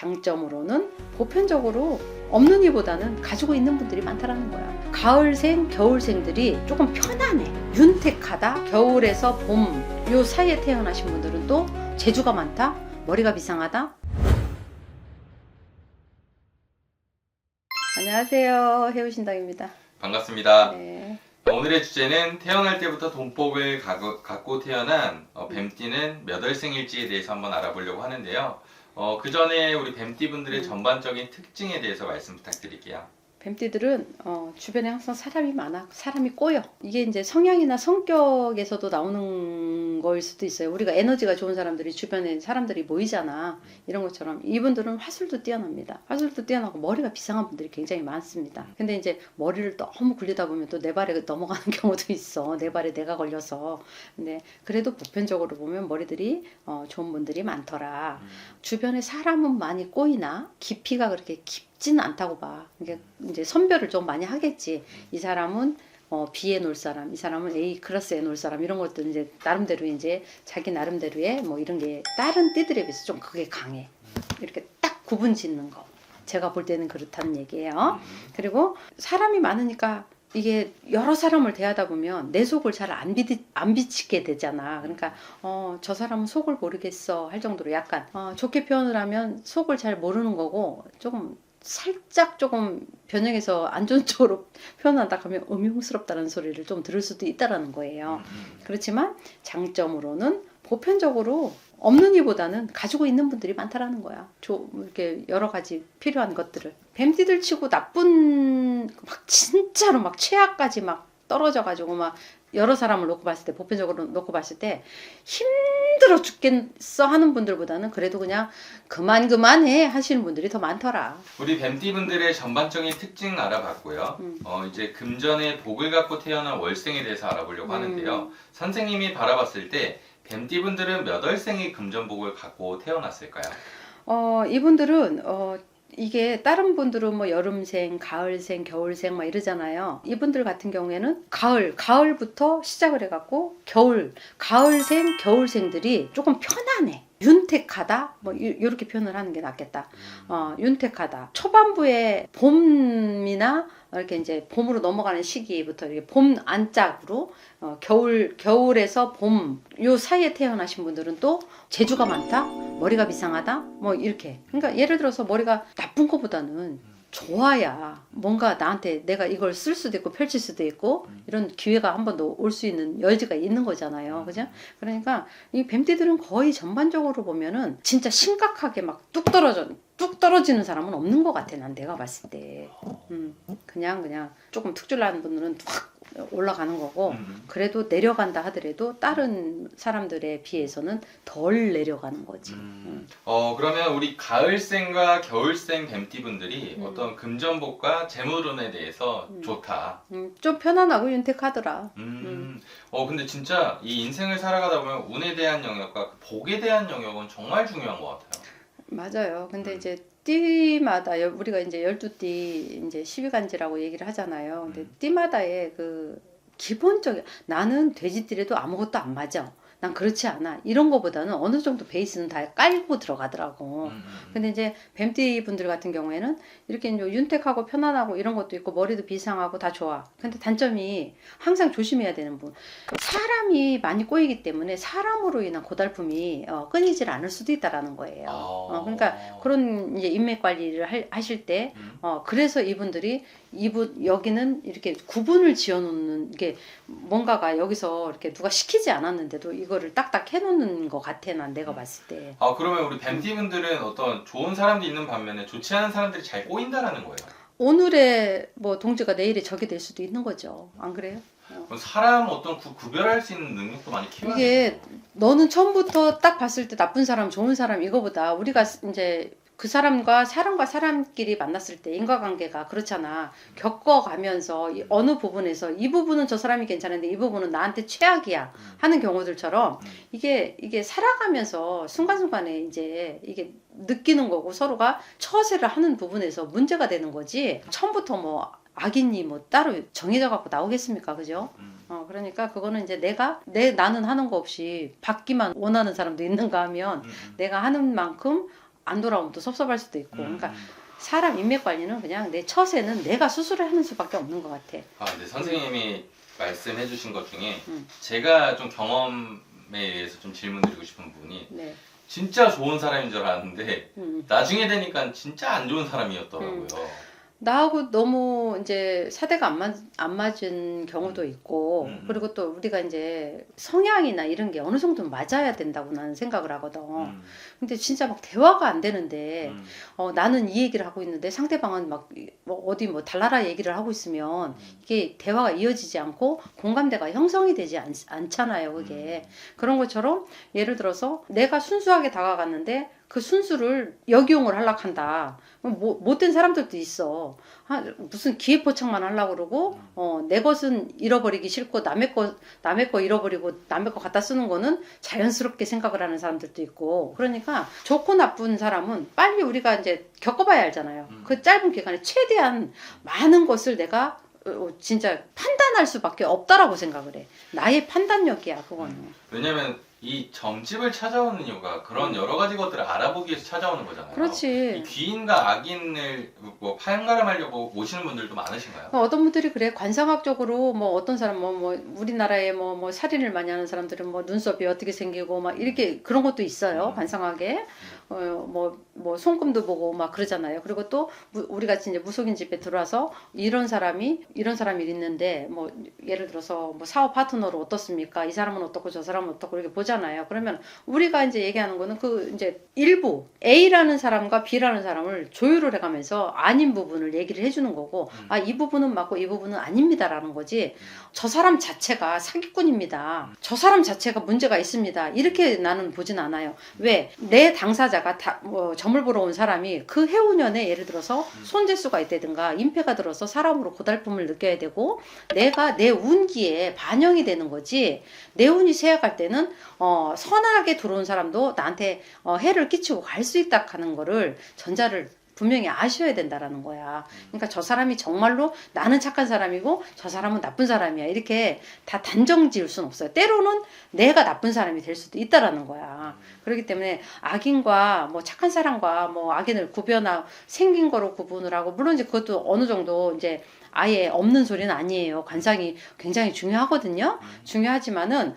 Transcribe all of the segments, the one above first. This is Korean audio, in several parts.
장점으로는 보편적으로 없는 이보다는 가지고 있는 분들이 많다라는 거야. 가을생, 겨울생들이 조금 편안해, 윤택하다. 겨울에서 봄 요 사이에 태어나신 분들은 또 재주가 많다, 머리가 비상하다. 안녕하세요, 해우신당입니다. 반갑습니다. 네. 오늘의 주제는 태어날 때부터 돈복을 갖고 태어난 뱀띠는 몇 월생일지에 대해서 한번 알아보려고 하는데요. 그 전에 우리 뱀띠분들의 전반적인 특징에 대해서 말씀 부탁드릴게요. 뱀띠들은 주변에 항상 사람이 많아. 사람이 꼬여. 이게 이제 성향이나 성격에서도 나오는 거일 수도 있어요. 우리가 에너지가 좋은 사람들이 주변에 사람들이 모이잖아. 이런 것처럼 이분들은 화술도 뛰어납니다. 화술도 뛰어나고 머리가 비상한 분들이 굉장히 많습니다. 근데 이제 머리를 너무 굴리다 보면 또 내 발에 넘어가는 경우도 있어. 내 발에 내가 걸려서. 근데 그래도 보편적으로 보면 머리들이 좋은 분들이 많더라. 주변에 사람은 많이 꼬이나 깊이가 그렇게 깊지는 않다고 봐. 이게 이제 선별을 좀 많이 하겠지. 이 사람은 B에 놓을 사람, 이 사람은 A 클래스에 놓을 사람, 이런 것들 이제 나름대로 이제 자기 나름대로의 뭐 이런 게 다른 띠들에 비해서 좀 그게 강해. 이렇게 딱 구분 짓는 거. 제가 볼 때는 그렇다는 얘기예요. 그리고 사람이 많으니까 이게 여러 사람을 대하다 보면 내 속을 잘 안 비치게 되잖아. 그러니까 저 사람은 속을 모르겠어 할 정도로 약간 좋게 표현을 하면 속을 잘 모르는 거고, 조금 살짝 조금 변형해서 안 좋은 쪽으로 표현한다 하면 음흉스럽다는 소리를 좀 들을 수도 있다라는 거예요. 그렇지만 장점으로는 보편적으로 없는 이보다는 가지고 있는 분들이 많다라는 거야. 이렇게 여러 가지 필요한 것들을. 뱀띠들 치고 나쁜 막 진짜로 막 최악까지 막 떨어져가지고 막 여러 사람을 놓고 봤을 때, 보편적으로 놓고 봤을 때 힘들어 죽겠어 하는 분들보다는 그래도 그냥 그만해 하시는 분들이 더 많더라. 우리 뱀띠분들의 전반적인 특징 알아봤고요. 이제 금전의 복을 갖고 태어난 월생에 대해서 알아보려고 하는데요. 선생님이 바라봤을 때 뱀띠분들은 몇 월생이 금전복을 갖고 태어났을까요? 이분들은 이게 다른 분들은 뭐 여름생, 가을생, 겨울생 막 이러잖아요. 이분들 같은 경우에는 가을부터 시작을 해갖고 가을생, 겨울생들이 조금 편안해. 윤택하다? 뭐 이렇게 표현을 하는 게 낫겠다. 윤택하다. 초반부에 봄이나 이렇게 이제 봄으로 넘어가는 시기부터 이렇게 봄 안짝으로 겨울에서 봄 요 사이에 태어나신 분들은 또 재주가 많다, 머리가 비상하다, 뭐 이렇게. 그러니까 예를 들어서 머리가 나쁜 것보다는 좋아야 뭔가 나한테 내가 이걸 쓸 수도 있고 펼칠 수도 있고 이런 기회가 한 번 더 올 수 있는 여지가 있는 거잖아요. 그죠? 그러니까 이 뱀띠들은 거의 전반적으로 보면은 진짜 심각하게 막 뚝 떨어지는 사람은 없는 것 같아. 난 내가 봤을 때. 그냥 조금 특출나는 분들은 확 올라가는 거고, 그래도 내려간다 하더라도 다른 사람들에 비해서는 덜 내려가는 거지. 그러면 우리 가을생과 겨울생 뱀띠분들이 어떤 금전복과 재물운에 대해서 좋다. 좀 편안하고 윤택하더라. 근데 진짜 이 인생을 살아가다 보면 운에 대한 영역과 복에 대한 영역은 정말 중요한 것 같아요. 맞아요. 근데 이제 띠마다 우리가 이제 12띠 이제 12간지라고 얘기를 하잖아요. 근데 띠마다의 그 기본적인, 나는 돼지띠라도 아무것도 안 맞아, 난 그렇지 않아, 이런 거보다는 어느 정도 베이스는 다 깔고 들어가더라고. 근데 이제 뱀띠 분들 같은 경우에는 이렇게 이제 윤택하고 편안하고 이런 것도 있고 머리도 비상하고 다 좋아. 근데 단점이 항상 조심해야 되는 분, 사람이 많이 꼬이기 때문에 사람으로 인한 고달픔이 끊이질 않을 수도 있다라는 거예요. 그러니까 그런 이제 인맥 관리를 하실 때 그래서 이분들이 여기는 이렇게 구분을 지어놓는 게, 뭔가가 여기서 이렇게 누가 시키지 않았는데도 이거를 딱딱 해놓는 것 같아, 난 내가 봤을 때. 그러면 우리 뱀띠분들은 어떤 좋은 사람도 있는 반면에 좋지 않은 사람들이 잘 꼬인다라는 거예요. 오늘의 뭐 동지가 내일의 적이 될 수도 있는 거죠. 안 그래요? 사람 어떤 구별할 수 있는 능력도 많이 키워야 돼요. 이게 너는 처음부터 딱 봤을 때 나쁜 사람, 좋은 사람 이거보다 우리가 이제 그 사람과 사람끼리 만났을 때 인과관계가 그렇잖아. 겪어가면서 어느 부분에서 이 부분은 저 사람이 괜찮은데 이 부분은 나한테 최악이야 하는 경우들처럼 이게 살아가면서 순간순간에 이제 이게 느끼는 거고, 서로가 처세를 하는 부분에서 문제가 되는 거지. 처음부터 뭐 악인이 뭐 따로 정해져 갖고 나오겠습니까? 그죠? 그러니까 그거는 이제 나는 하는 거 없이 받기만 원하는 사람도 있는가 하면 내가 하는 만큼 안 돌아오면 또 섭섭할 수도 있고. 그러니까 사람 인맥 관리는 그냥 내 처세는 내가 스스로 하는 수밖에 없는 것 같아. 아, 근데 선생님이 말씀해주신 것 중에 음. 제가 좀 경험에 의해서 좀 질문드리고 싶은 부분이 네. 진짜 좋은 사람인 줄 알았는데 음. 나중에 되니까 진짜 안 좋은 사람이었더라고요. 나하고 너무 이제 사대가 안 맞은 경우도 있고, 그리고 또 우리가 이제 성향이나 이런 게 어느 정도 맞아야 된다고 나는 생각을 하거든. 근데 진짜 막 대화가 안 되는데, 나는 이 얘기를 하고 있는데 상대방은 막 뭐 어디 뭐 달나라 얘기를 하고 있으면 이게 대화가 이어지지 않고 공감대가 형성이 되지 않잖아요, 그게. 그런 것처럼 예를 들어서 내가 순수하게 다가갔는데 그 순수를 역이용을 하려고 한다. 못된 사람들도 있어. 무슨 기회포착만 하려고 그러고, 내 것은 잃어버리기 싫고, 남의 거 잃어버리고, 남의 거 갖다 쓰는 거는 자연스럽게 생각을 하는 사람들도 있고. 그러니까 좋고 나쁜 사람은 빨리 우리가 이제 겪어봐야 알잖아요. 그 짧은 기간에 최대한 많은 것을 내가 진짜 판단할 수밖에 없다라고 생각을 해. 나의 판단력이야, 그거는. 왜냐면 이 점집을 찾아오는 이유가 그런 여러 가지 것들을 알아보기 위해서 찾아오는 거잖아요. 그렇지. 이 귀인과 악인을 뭐 판가름하려고 오시는 분들도 많으신가요? 어떤 분들이 그래. 관상학적으로 뭐 어떤 사람 뭐 우리나라에 뭐 살인을 많이 하는 사람들은 뭐 눈썹이 어떻게 생기고 막 이렇게 그런 것도 있어요. 관상학에. 뭐 손금도 보고 막 그러잖아요. 그리고 또 우리 같이 이제 무속인 집에 들어와서 이런 사람이 있는데 뭐 예를 들어서 뭐 사업 파트너로 어떻습니까? 이 사람은 어떻고 저 사람은 어떻고 이렇게 보잖아요. 그러면 우리가 이제 얘기하는 거는 그 이제 일부 A라는 사람과 B라는 사람을 조율을 해가면서 아닌 부분을 얘기를 해주는 거고, 이 부분은 맞고 이 부분은 아닙니다라는 거지. 저 사람 자체가 사기꾼입니다. 저 사람 자체가 문제가 있습니다. 이렇게 나는 보진 않아요. 왜? 내 당사자가 점을 보러 온 사람이 그 해운년에 예를 들어서 손재수가 있다든가 임패가 들어서 사람으로 고달픔을 느껴야 되고, 내가 내 운기에 반영이 되는 거지. 내 운이 쇠약할 때는 선하게 들어온 사람도 나한테 해를 끼치고 갈 수 있다 하는 거를 전자를 분명히 아셔야 된다라는 거야. 그러니까 저 사람이 정말로 나는 착한 사람이고 저 사람은 나쁜 사람이야. 이렇게 다 단정 지을 수는 없어요. 때로는 내가 나쁜 사람이 될 수도 있다라는 거야. 그렇기 때문에 악인과 뭐 착한 사람과 뭐 악인을 생긴 거로 구분을 하고, 물론 이제 그것도 어느 정도 이제 아예 없는 소리는 아니에요. 관상이 굉장히 중요하거든요. 중요하지만은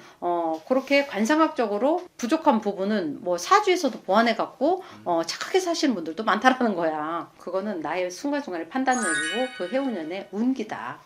그렇게 관상학적으로 부족한 부분은 뭐 사주에서도 보완해 갖고 착하게 사시는 분들도 많다라는 거야. 그거는 나의 순간순간의 판단력이고 그 해운년의 운기다.